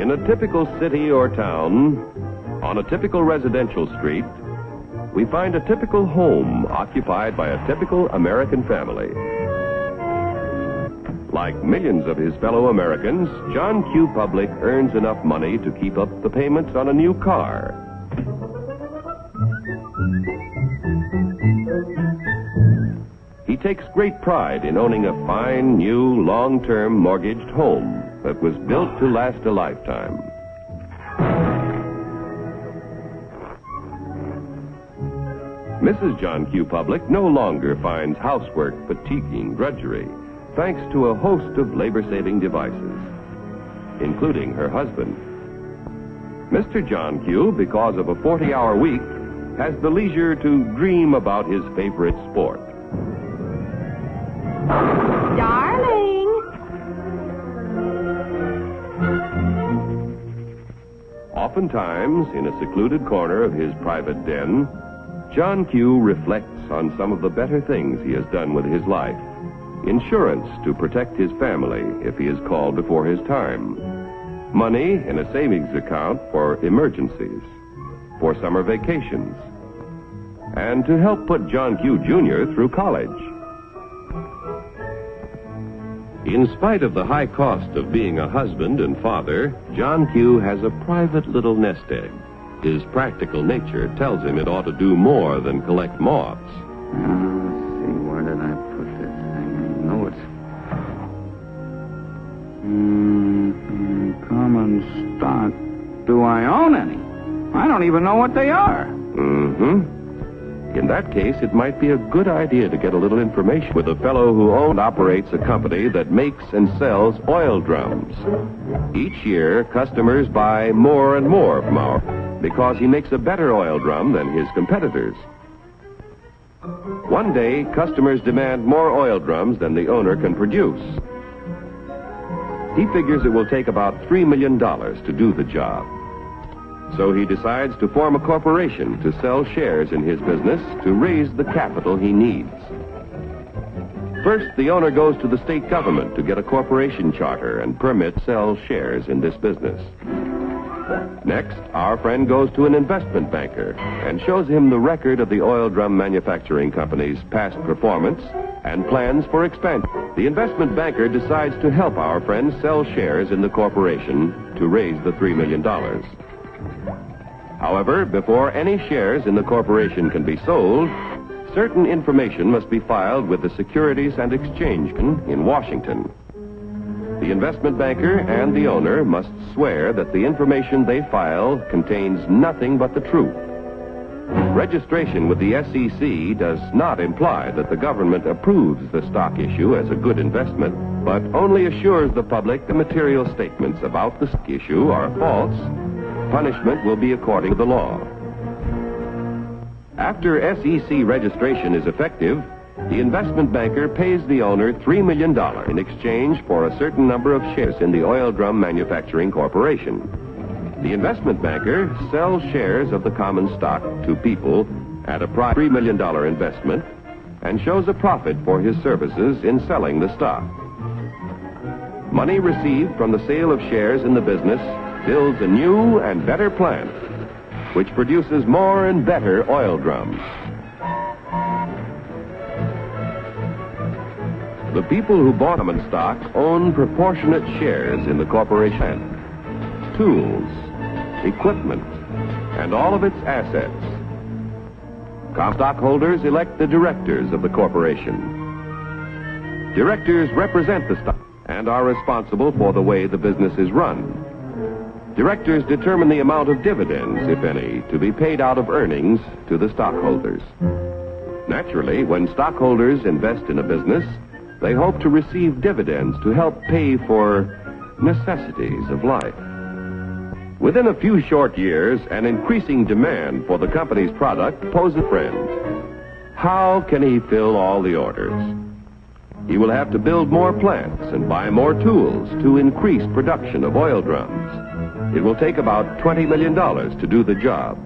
In a typical city or town, on a typical residential street, we find a typical home occupied by a typical American family. Like millions of his fellow Americans, John Q. Public earns enough money to keep up the payments on a new car. He takes great pride in owning a fine, new, long-term mortgaged home that was built to last a lifetime. Mrs. John Q. Public no longer finds housework fatiguing drudgery, thanks to a host of labor-saving devices, including her husband. Mr. John Q., because of a 40-hour week, has the leisure to dream about his favorite sport. Darling! Oftentimes, in a secluded corner of his private den, John Q. reflects on some of the better things he has done with his life. Insurance to protect his family if he is called before his time. Money in a savings account for emergencies, for summer vacations, and to help put John Q. Jr. through college. In spite of the high cost of being a husband and father, John Q. has a private little nest egg. His practical nature tells him it ought to do more than collect moths. Let's see, where did I put this thing? I know it's... common stock. Do I own any? I don't even know what they are. In that case, it might be a good idea to get a little information with a fellow who owns and operates a company that makes and sells oil drums. Each year, customers buy more and more from our... because he makes a better oil drum than his competitors. One day, customers demand more oil drums than the owner can produce. He figures it will take about $3 million to do the job. So he decides to form a corporation to sell shares in his business to raise the capital he needs. First, the owner goes to the state government to get a corporation charter and permit to sell shares in this business. Next, our friend goes to an investment banker and shows him the record of the oil drum manufacturing company's past performance and plans for expansion. The investment banker decides to help our friend sell shares in the corporation to raise the $3 million. However, before any shares in the corporation can be sold, certain information must be filed with the Securities and Exchange Commission in Washington. The investment banker and the owner must swear that the information they file contains nothing but the truth. Registration with the SEC does not imply that the government approves the stock issue as a good investment, but only assures the public the material statements about the stock issue are false. Punishment will be according to the law. After SEC registration is effective, the investment banker pays the owner $3 million in exchange for a certain number of shares in the Oil Drum Manufacturing Corporation. The investment banker sells shares of the common stock to people at a price of $3 million investment and shows a profit for his services in selling the stock. Money received from the sale of shares in the business builds a new and better plant, which produces more and better oil drums. The people who bought common stock own proportionate shares in the corporation, tools, equipment, and all of its assets. Common stockholders elect the directors of the corporation. Directors represent the stock and are responsible for the way the business is run. Directors determine the amount of dividends, if any, to be paid out of earnings to the stockholders. Naturally, when stockholders invest in a business, they hope to receive dividends to help pay for necessities of life. Within a few short years, an increasing demand for the company's product poses a friend. How can he fill all the orders? He will have to build more plants and buy more tools to increase production of oil drums. It will take about $20 million to do the job.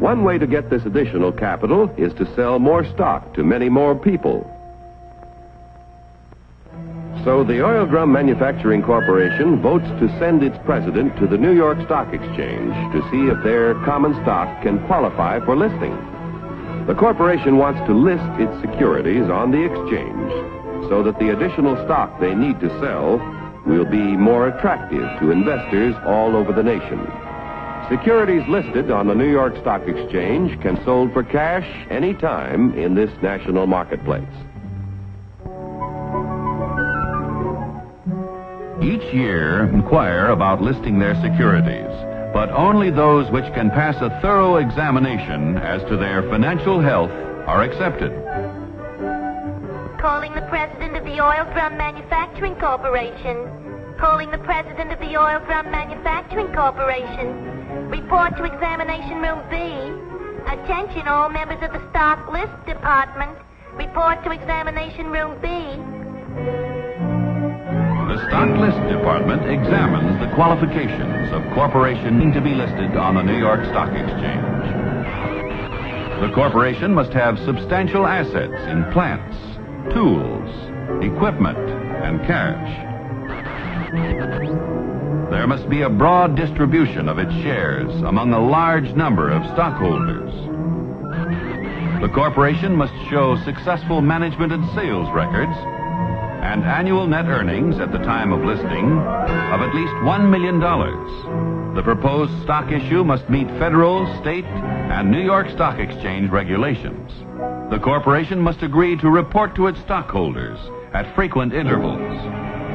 One way to get this additional capital is to sell more stock to many more people. So the Oil Drum Manufacturing Corporation votes to send its president to the New York Stock Exchange to see if their common stock can qualify for listing. The corporation wants to list its securities on the exchange so that the additional stock they need to sell will be more attractive to investors all over the nation. Securities listed on the New York Stock Exchange can be sold for cash any time in this national marketplace. Each year, inquire about listing their securities, but only those which can pass a thorough examination as to their financial health are accepted. Calling the president of the Oil Drum Manufacturing Corporation. Calling the president of the Oil Drum Manufacturing Corporation. Report to Examination Room B. Attention all members of the Stock List Department. Report to Examination Room B. The Stock List Department examines the qualifications of corporations to be listed on the New York Stock Exchange. The corporation must have substantial assets in plants, tools, equipment, and cash. There must be a broad distribution of its shares among a large number of stockholders. The corporation must show successful management and sales records and annual net earnings at the time of listing of at least $1 million. The proposed stock issue must meet federal, state, and New York Stock Exchange regulations. The corporation must agree to report to its stockholders at frequent intervals.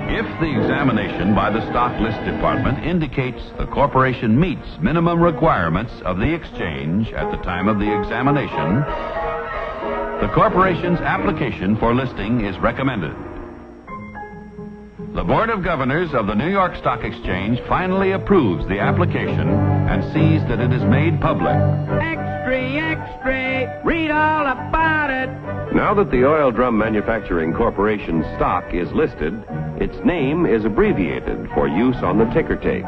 If the examination by the Stock List Department indicates the corporation meets minimum requirements of the exchange at the time of the examination, the corporation's application for listing is recommended. The Board of Governors of the New York Stock Exchange finally approves the application and sees that it is made public. Extra, extra, read all about it. Now that the Oil Drum Manufacturing Corporation's stock is listed, its name is abbreviated for use on the ticker tape.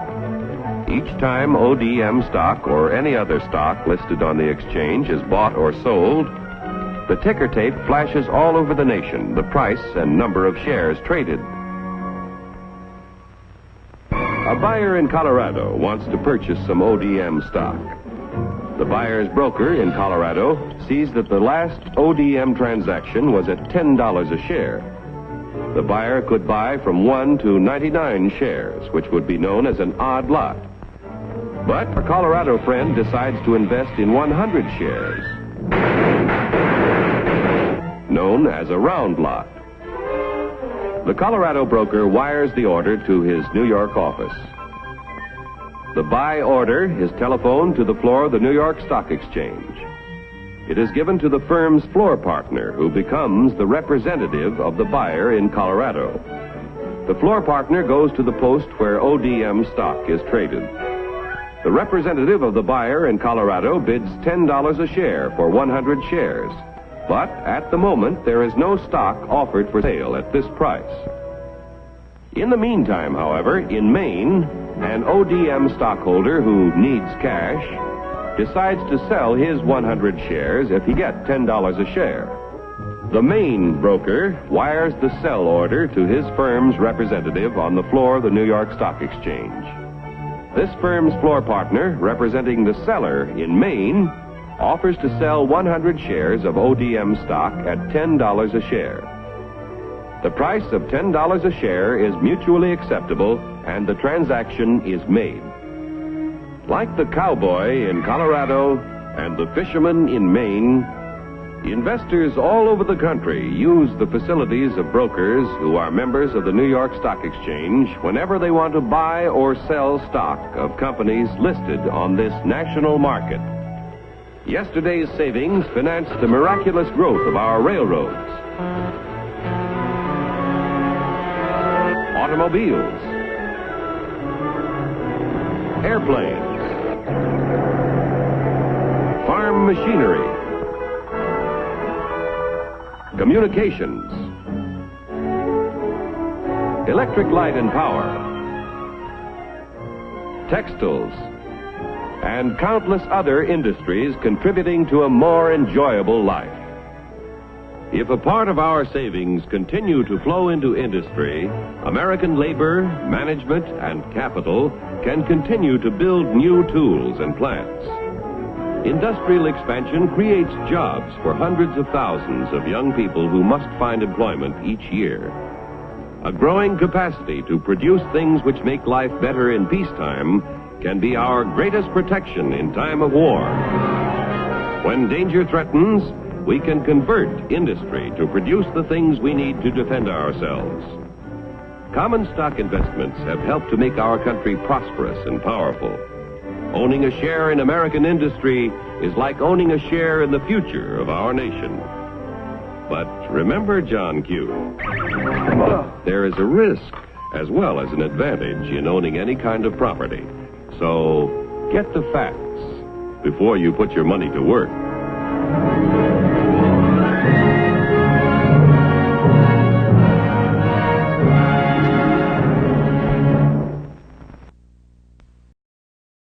Each time ODM stock or any other stock listed on the exchange is bought or sold, the ticker tape flashes all over the nation the price and number of shares traded. A buyer in Colorado wants to purchase some ODM stock. The buyer's broker in Colorado sees that the last ODM transaction was at $10 a share. The buyer could buy from 1 to 99 shares, which would be known as an odd lot. But a Colorado friend decides to invest in 100 shares, known as a round lot. The Colorado broker wires the order to his New York office. The buy order is telephoned to the floor of the New York Stock Exchange. It is given to the firm's floor partner, who becomes the representative of the buyer in Colorado. The floor partner goes to the post where ODM stock is traded. The representative of the buyer in Colorado bids $10 a share for 100 shares. But at the moment, there is no stock offered for sale at this price. In the meantime, however, in Maine, an ODM stockholder who needs cash decides to sell his 100 shares if he gets $10 a share. The Maine broker wires the sell order to his firm's representative on the floor of the New York Stock Exchange. This firm's floor partner, representing the seller in Maine, offers to sell 100 shares of ODM stock at $10 a share. The price of $10 a share is mutually acceptable, and the transaction is made. Like the cowboy in Colorado and the fisherman in Maine, investors all over the country use the facilities of brokers who are members of the New York Stock Exchange whenever they want to buy or sell stock of companies listed on this national market. Yesterday's savings financed the miraculous growth of our railroads, automobiles, airplanes, farm machinery, communications, electric light and power, textiles, and countless other industries contributing to a more enjoyable life. If a part of our savings continue to flow into industry, American labor, management, and capital can continue to build new tools and plants. Industrial expansion creates jobs for hundreds of thousands of young people who must find employment each year. A growing capacity to produce things which make life better in peacetime can be our greatest protection in time of war. When danger threatens, we can convert industry to produce the things we need to defend ourselves. Common stock investments have helped to make our country prosperous and powerful. Owning a share in American industry is like owning a share in the future of our nation. But remember, John Q., there is a risk as well as an advantage in owning any kind of property. So get the facts before you put your money to work.